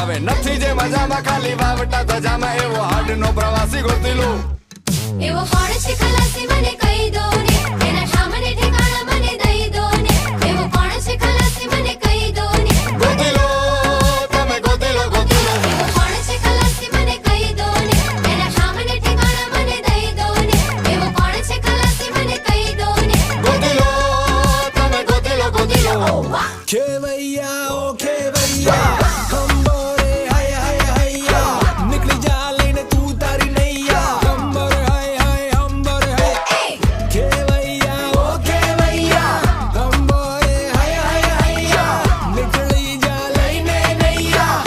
હવે નથી જે મજામાં ખાલી વાવટા ધજામાં એવો હાડનો પ્રવાસી ગોતી લો એવો કોણ છે ખલાસી મને કહી દો